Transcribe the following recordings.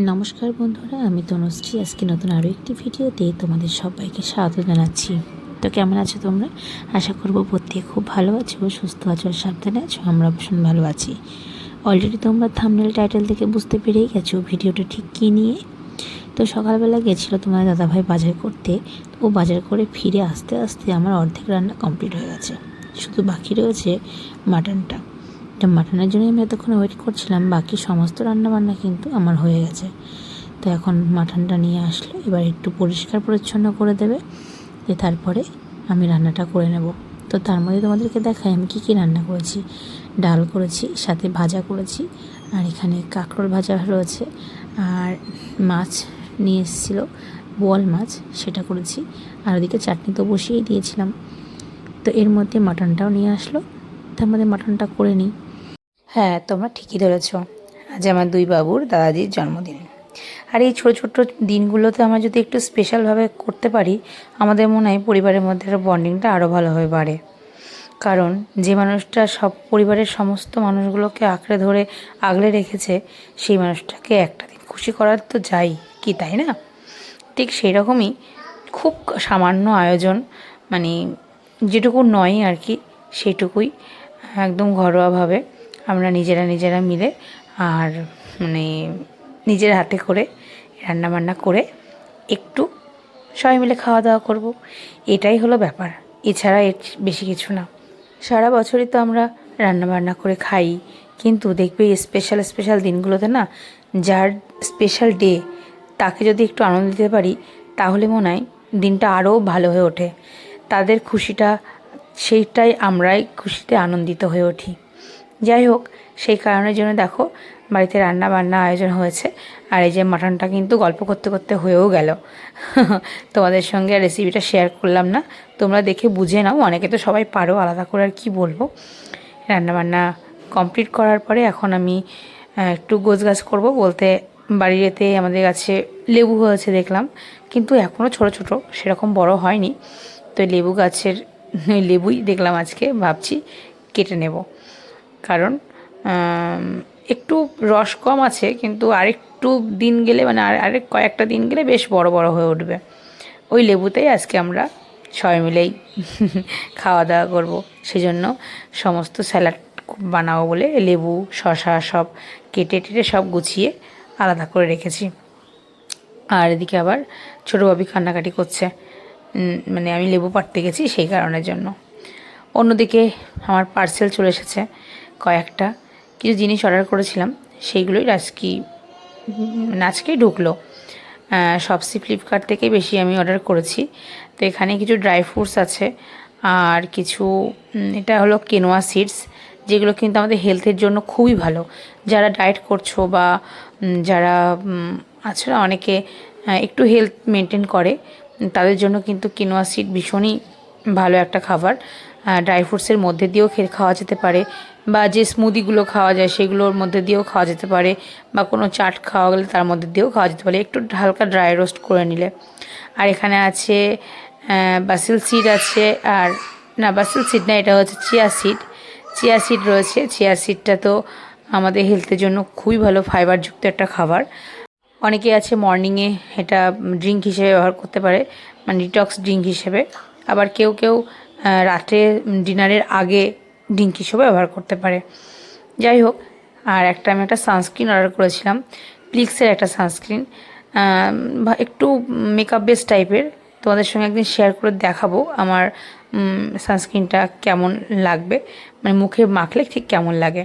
নমস্কার বন্ধুরা, আমি তনুশ্রী। আজকে নতুন আরও একটি ভিডিওতে তোমাদের সবাইকে স্বাগত জানাচ্ছি। তো কেমন আছো তোমরা? আশা করবো প্রত্যেকে খুব ভালো আছো, সুস্থ আছো আর সাবধানে আছো। আমরা ভীষণ ভালো আছি। অলরেডি তোমরা থাম্বনেল টাইটেল থেকে বুঝতে পেরেই গেছো ভিডিওটা ঠিক কী নিয়ে। তো সকালবেলা গেছিলো তোমার দাদাভাই বাজার করতে। ও বাজার করে ফিরে আস্তে আস্তে আমার অর্ধেক রান্না কমপ্লিট হয়ে গেছে। শুধু বাকি রয়েছে মাটনটা। এটা মাটনের জন্য আমি এতক্ষণ ওয়েট করছিলাম। বাকি সমস্ত রান্নাবান্না কিন্তু আমার হয়ে গেছে। তো এখন মাটনটা নিয়ে আসলো, এবার একটু পরিষ্কার পরিচ্ছন্ন করে দেবে, দিয়ে তারপরে আমি রান্নাটা করে নেব। তো তার মধ্যে তোমাদেরকে দেখাই আমি কী কী রান্না করেছি। ডাল করেছি, সাথে ভাজা করেছি, আর এখানে কাঁকরোল ভাজা রয়েছে, আর মাছ নিয়ে এসেছিলো, বোয়াল মাছ, সেটা করেছি। আর ওদিকে চাটনি তো বসিয়েই দিয়েছিলাম। তো এর মধ্যে মাটনটাও নিয়ে আসলো, তার মধ্যে মাটনটা করে নিই। হ্যাঁ, তোমরা ঠিকই ধরেছ, আজ আমার দুই বাবুর দাদাজির জন্মদিন। আর এই ছোটো ছোটো দিনগুলোতে আমরা যদি একটু স্পেশালভাবে করতে পারি, আমাদের মনে হয় পরিবারের মধ্যে বন্ডিংটা আরও ভালোভাবে বাড়ে। কারণ যে মানুষটা সব পরিবারের সমস্ত মানুষগুলোকে আঁকড়ে ধরে আগলে রেখেছে, সেই মানুষটাকে একটা দিন খুশি করার তো যাই কি, তাই না? ঠিক সেই রকমই খুব সামান্য আয়োজন, মানে যেটুকু নয় আর কি, সেটুকুই একদম ঘরোয়াভাবে আমরা নিজেরা মিলে আর মানে নিজের হাতে করে রান্নাবান্না করে একটু সবাই মিলে খাওয়া দাওয়া করব। এটাই হলো ব্যাপার, এছাড়া এর বেশি কিছু না। সারা বছরই তো আমরা রান্নাবান্না করে খাই, কিন্তু দেখবে এই স্পেশাল স্পেশাল দিনগুলোতে না, যার স্পেশাল ডে, তাকে যদি একটু আনন্দ দিতে পারি, তাহলে মনে হয় দিনটা আরও ভালো হয়ে ওঠে। তাদের খুশিটা, সেইটাই আমরাই খুশিতে আনন্দিত হয়ে উঠি। যাই হোক, সেই কারণের জন্য দেখো বাড়িতে রান্না বান্না আয়োজন হয়েছে। আর এই যে মাটনটা কিন্তু গল্প করতে করতে হয়েও গেল। তোমাদের সঙ্গে রেসিপিটা শেয়ার করলাম না, তোমরা দেখে বুঝে নাও, অনেকে তো সবাই পারো, আলাদা করে আর কি বলবো। রান্নাবান্না কমপ্লিট করার পরে এখন আমি একটু গোছগাছ করব বলতে, বাড়িতে আমাদের কাছে লেবু হয়েছে দেখলাম, কিন্তু এখনও ছোট ছোট, সেরকম বড় হয়নি। তো লেবু গাছের লেবুই দেখলাম আজকে, ভাবছি কেটে নেব। কারণ একটু রস কম আছে, কিন্তু আরেকটু দিন গেলে, মানে আরেক কয়েকটা দিন গেলে বেশ বড় বড় হয়ে উঠবে। ওই লেবুতেই আজকে আমরা সবাই মিলেই খাওয়া দাওয়া করব। সেজন্য সমস্ত স্যালাড বানাবো বলে লেবু, শসা সব কেটে টেটে সব গুছিয়ে আলাদা করে রেখেছি। আর এদিকে আবার ছোটো বাবি কান্নাকাটি করছে, মানে আমি লেবু পাড়তে গেছি সেই কারণের জন্য। অন্যদিকে আমার পার্সেল চলে এসেছে কয়েকটা, কিছু জিনিস অর্ডার করেছিলাম, সেইগুলোই আজকেই ঢুকলো। শপসি ফ্লিপকার্ট থেকে বেশি আমি অর্ডার করেছি। তো এখানে কিছু ড্রাই ফ্রুটস আছে, আর কিছু এটা হলো কেনোয়া সিডস, যেগুলো কিন্তু আমাদের হেলথের জন্য খুবই ভালো। যারা ডায়েট করছো বা যারা আছে না, অনেকে একটু হেলথ মেনটেন করে, তাদের জন্য কিন্তু কেনোয়া সিড ভীষণই ভালো একটা খাবার। ড্রাই ফ্রুটসের মধ্যে দিয়েও খাওয়া যেতে পারে, বা যে স্মুদিগুলো খাওয়া যায় সেগুলোর মধ্যে দিয়েও খাওয়া যেতে পারে, বা কোনো চাট খাওয়া গেলে তার মধ্যে দিয়েও খাওয়া যেতে পারে, একটু হালকা ড্রাই রোস্ট করে নিলে। আর এখানে আছে বাসিল সিড আছে, আর না বাসিল সিড না, এটা হচ্ছে চিয়া সিড রয়েছে। চিয়া সিডটা তো আমাদের হেলথের জন্য খুবই ভালো, ফাইবারযুক্ত একটা খাবার। অনেকে আছে মর্নিংয়ে এটা ড্রিঙ্ক হিসেবে ব্যবহার করতে পারে, মানে ডিটক্স ড্রিঙ্ক হিসেবে। আবার কেউ কেউ রাত্রে ডিনারের আগে ড্রিঙ্ক হিসেবে ব্যবহার করতে পারে। যাই হোক, আর আমি একটা সানস্ক্রিন অর্ডার করেছিলাম, প্লিক্সের একটা সানস্ক্রিন, একটু মেকআপ বেস টাইপের। তোমাদের সঙ্গে একদিন শেয়ার করে দেখাবো আমার সানস্ক্রিনটা কেমন লাগবে, মানে মুখে মাখলে ঠিক কেমন লাগে।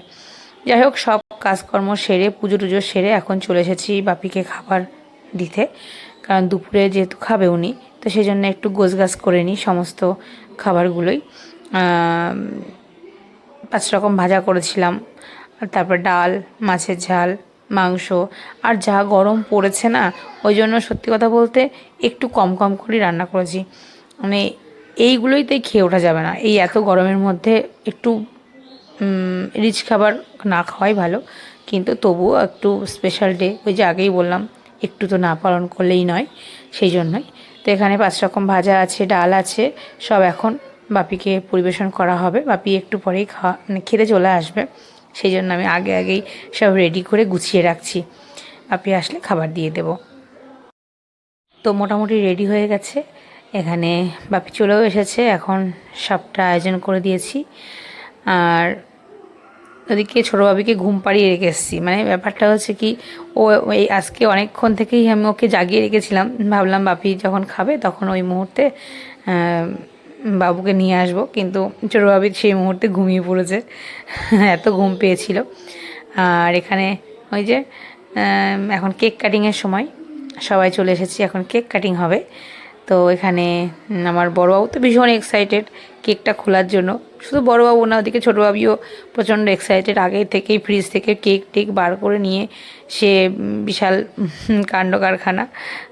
যাই হোক, সব কাজকর্ম সেরে, পুজো টুজো সেরে এখন চলে এসেছি বাপিকে খাবার দিতে। কারণ দুপুরে যেহেতু খাবে উনি, তো সেই জন্য একটু গোছগাছ করে নিই সমস্ত খাবারগুলোই। 5 রকম ভাজা করেছিলাম, আর তারপর ডাল, মাছের ঝাল, মাংস। আর যা গরম পড়েছে না, ওই জন্য সত্যি কথা বলতে একটু কম কম করেই রান্না করেছি। মানে এইগুলোইতে খেয়ে ওঠা যাবে না, এই এত গরমের মধ্যে একটু রিচ খাবার না খাওয়াই ভালো। কিন্তু তবুও একটু স্পেশাল ডে, ওই যে আগেই বললাম, একটু তো না পালন করলেই নয়, সেই জন্যই। তো এখানে 5 রকম ভাজা আছে, ডাল আছে, সব এখন বাপিকে পরিবেশন করা হবে। বাপি একটু পরেই খেতে চলে আসবে, সেই জন্য আমি আগেই সব রেডি করে গুছিয়ে রাখছি। বাপি আসলে খাবার দিয়ে দেব। তো মোটামুটি রেডি হয়ে গেছে, এখানে বাপি চলেও এসেছে, এখন সবটা আয়োজন করে দিয়েছি। আর ওদিকে ছোটো বাবিকে ঘুম পাড়িয়ে রেখে এসেছি। মানে ব্যাপারটা হচ্ছে কি, ও এই আজকে অনেকক্ষণ থেকেই আমি ওকে জাগিয়ে রেখেছিলাম, ভাবলাম বাপি যখন খাবে তখন ওই মুহূর্তে বাবুকে নিয়ে আসবো, কিন্তু ছোটো বাবি সেই মুহূর্তে ঘুমিয়ে পড়েছে, এত ঘুম পেয়েছিল। আর এখানে ওই যে এখন কেক কাটিংয়ের সময়, সবাই চলে এসেছি, এখন কেক কাটিং হবে। তো এখানে আমার বড়োবাবু তো ভীষণ এক্সাইটেড কেকটা খোলার জন্য। শুধু বড়োবাবু না, ওদিকে ছোটোবাবিও প্রচণ্ড এক্সাইটেড, আগে থেকেই ফ্রিজ থেকে কেক টেক বার করে নিয়ে সে বিশাল কাণ্ড কারখানা।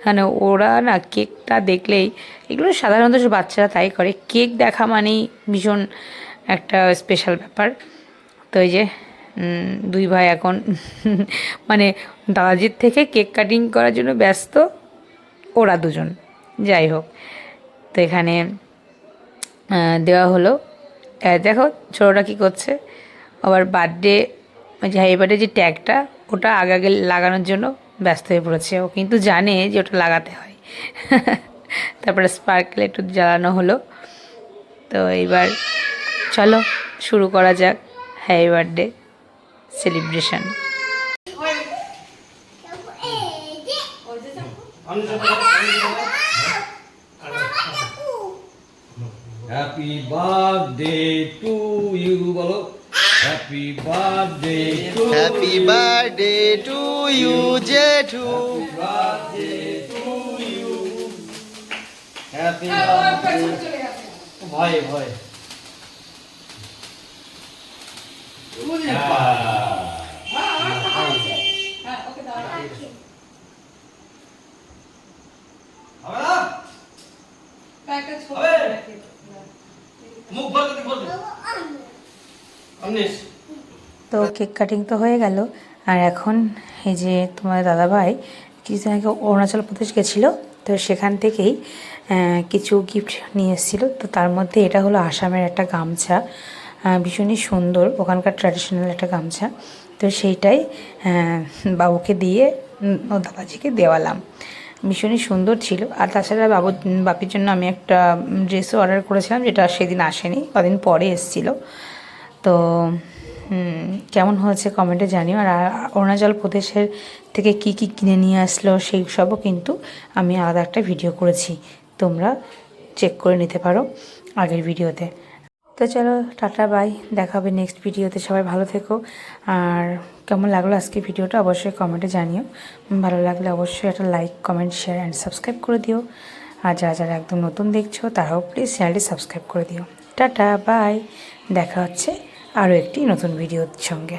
মানে ওরা না কেকটা দেখলেই, এগুলো সাধারণত বাচ্চারা তাই করে, কেক দেখা মানেই ভীষণ একটা স্পেশাল ব্যাপার। তো এই যে দুই ভাই এখন মানে দাদাজির থেকে কেক কাটিং করার জন্য ব্যস্ত ওরা দুজন। যাই হোক, তো এখানে দেওয়া হলো। দেখো ছোটোটা কী করছে, আবার বার্থডে যে হ্যাপি বার্থডে যে ট্যাগটা, ওটা আগে আগে লাগানোর জন্য ব্যস্ত হয়ে পড়েছে। ও কিন্তু জানে যে ওটা লাগাতে হয়। তারপরে স্পার্কেল একটু জ্বালানো হলো। তো এইবার চলো শুরু করা যাক happy birthday celebration. Happy birthday to you, bolo. Happy birthday to Happy birthday to you, Jethu. birthday to you. Happy birthday. Bhai, bhai. তো কেক কাটিং তো হয়ে গেল। আর এখন এই যে তোমার দাদাভাই কিছুদিন আগে অরুণাচল প্রদেশ গেছিলো, তো সেখান থেকেই কিছু গিফট নিয়ে এসেছিলো। তো তার মধ্যে এটা হলো আসামের একটা গামছা, ভীষণই সুন্দর, ওখানকার ট্র্যাডিশনাল একটা গামছা। তো সেইটাই বাবুকে দিয়ে ও দাদাজিকে দেওয়ালাম, ভীষণই সুন্দর ছিল। আর তাছাড়া বাপির জন্য আমি একটা ড্রেসও অর্ডার করেছিলাম, যেটা সেদিন আসেনি, কদিন পরে এসেছিলো। তো কেমন হয়েছে কমেন্টে জানিও। আর অরুণাচল প্রদেশের থেকে কি কি কিনে নিয়ে আসলো সেই সবও কিন্তু আমি আলাদা একটা ভিডিও করেছি, তোমরা চেক করে নিতে পারো আগের ভিডিওতে। তো চলো টাটা বাই, দেখা হবে নেক্সট ভিডিওতে। সবাই ভালো থেকো। আর কেমন লাগলো আজকে ভিডিওটা অবশ্যই কমেন্টে জানিও। ভালো লাগলে অবশ্যই একটা like, comment, share and subscribe করে দিও। আর যারা যারা একদম নতুন দেখছো তারাও প্লিজ চ্যানেলটি সাবস্ক্রাইব করে দিও। টাটা বাই, দেখা হচ্ছে আরও একটি নতুন ভিডিওর সঙ্গে।